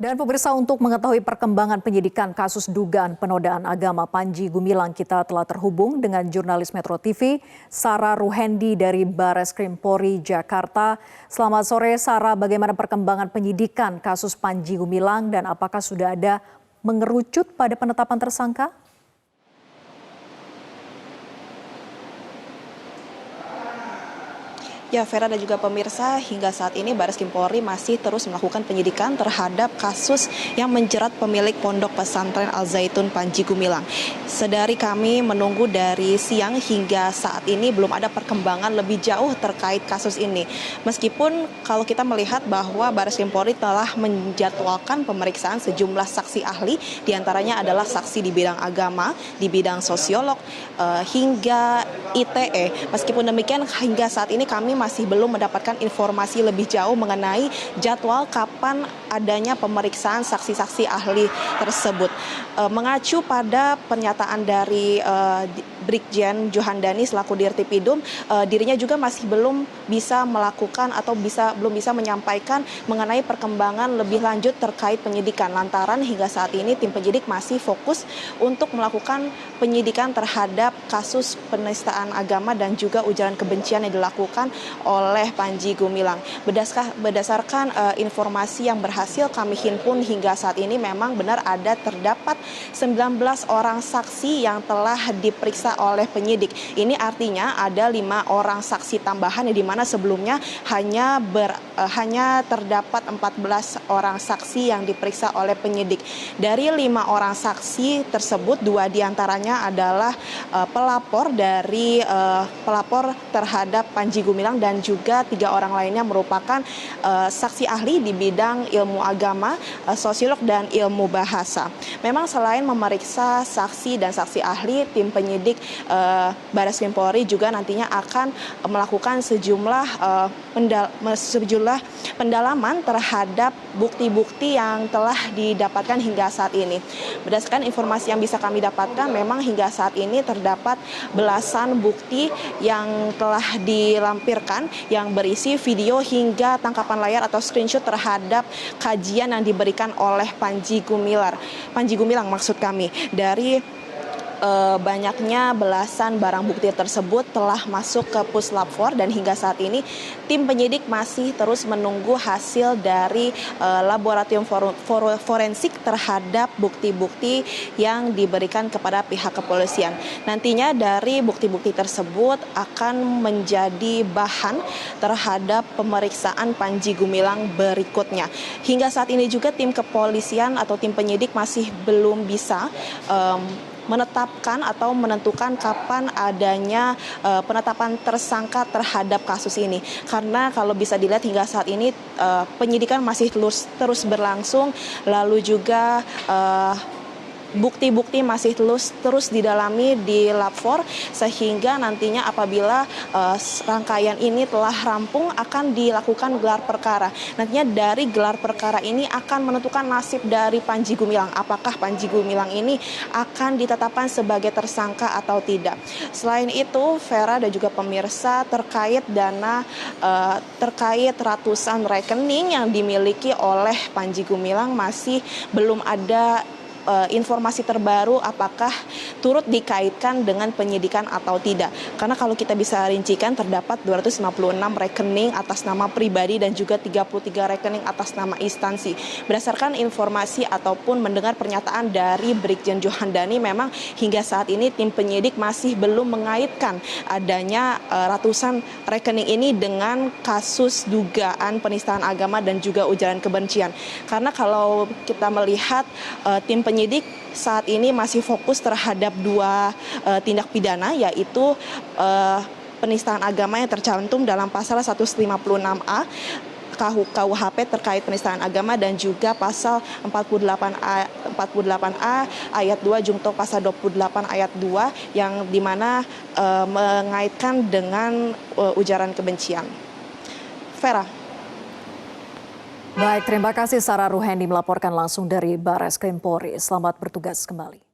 Dan pemirsa, untuk mengetahui perkembangan penyidikan kasus dugaan penodaan agama Panji Gumilang, kita telah terhubung dengan jurnalis Metro TV, Sarah Ruhendi dari Bareskrim Polri Jakarta. Selamat sore Sarah, bagaimana perkembangan penyidikan kasus Panji Gumilang dan apakah sudah ada mengerucut pada penetapan tersangka? Ya, Vera dan juga pemirsa, hingga saat ini Bareskrim Polri masih terus melakukan penyidikan terhadap kasus yang menjerat pemilik Pondok Pesantren Al Zaitun Panji Gumilang. Sedari kami menunggu dari siang hingga saat ini belum ada perkembangan lebih jauh terkait kasus ini. Meskipun kalau kita melihat bahwa Bareskrim Polri telah menjadwalkan pemeriksaan sejumlah saksi ahli, diantaranya adalah saksi di bidang agama, di bidang sosiolog, hingga ITE. Meskipun demikian, hingga saat ini kami masih belum mendapatkan informasi lebih jauh mengenai jadwal kapan adanya pemeriksaan saksi-saksi ahli tersebut. Mengacu pada pernyataan dari Brigjen Johandani selaku Dirtipidum, dirinya juga masih belum bisa melakukan atau belum bisa menyampaikan mengenai perkembangan lebih lanjut terkait penyidikan. Lantaran hingga saat ini tim penyidik masih fokus untuk melakukan penyidikan terhadap kasus penistaan agama dan juga ujaran kebencian yang dilakukan oleh Panji Gumilang. Berdasarkan informasi yang berhasil kami himpun hingga saat ini, memang benar terdapat 19 orang saksi yang telah diperiksa oleh penyidik. Ini artinya ada 5 orang saksi tambahan, di mana sebelumnya hanya terdapat 14 orang saksi yang diperiksa oleh penyidik. Dari 5 orang saksi tersebut, 2 diantaranya adalah pelapor terhadap Panji Gumilang, dan juga 3 orang lainnya merupakan saksi ahli di bidang ilmu agama, sosiolog, dan ilmu bahasa. Memang selain memeriksa saksi dan saksi ahli, tim penyidik Bareskrim Polri juga nantinya akan melakukan sejumlah pendalaman terhadap bukti-bukti yang telah didapatkan hingga saat ini. Berdasarkan informasi yang bisa kami dapatkan, memang hingga saat ini terdapat belasan bukti yang telah dilampirkan yang berisi video hingga tangkapan layar atau screenshot terhadap kajian yang diberikan oleh Panji Gumilang maksud kami. Dari banyaknya belasan barang bukti tersebut telah masuk ke Puslap 4, dan hingga saat ini tim penyidik masih terus menunggu hasil dari laboratorium forensik terhadap bukti-bukti yang diberikan kepada pihak kepolisian. Nantinya dari bukti-bukti tersebut akan menjadi bahan terhadap pemeriksaan Panji Gumilang berikutnya. Hingga saat ini juga tim kepolisian atau tim penyidik masih belum bisa menetapkan atau menentukan kapan adanya penetapan tersangka terhadap kasus ini. Karena kalau bisa dilihat hingga saat ini penyidikan masih terus berlangsung, lalu juga bukti-bukti masih terus didalami di Lab 4, sehingga nantinya apabila rangkaian ini telah rampung akan dilakukan gelar perkara. Nantinya dari gelar perkara ini akan menentukan nasib dari Panji Gumilang. Apakah Panji Gumilang ini akan ditetapkan sebagai tersangka atau tidak. Selain itu, Vera dan juga pemirsa, terkait terkait ratusan rekening yang dimiliki oleh Panji Gumilang masih belum ada informasi terbaru apakah turut dikaitkan dengan penyidikan atau tidak. Karena kalau kita bisa rincikan, terdapat 256 rekening atas nama pribadi dan juga 33 rekening atas nama instansi. Berdasarkan informasi ataupun mendengar pernyataan dari Brigjen Johandani, memang hingga saat ini tim penyidik masih belum mengaitkan adanya ratusan rekening ini dengan kasus dugaan penistaan agama dan juga ujaran kebencian. Karena kalau kita melihat tim penyidik saat ini masih fokus terhadap 2 tindak pidana, yaitu penistaan agama yang tercantum dalam pasal 156A KUHP terkait penistaan agama, dan juga pasal 48A ayat 2 jungto pasal 28 ayat 2 yang dimana mengaitkan dengan ujaran kebencian. Vera. Baik, terima kasih Sarah Ruhendi melaporkan langsung dari Bareskrim Polri. Selamat bertugas kembali.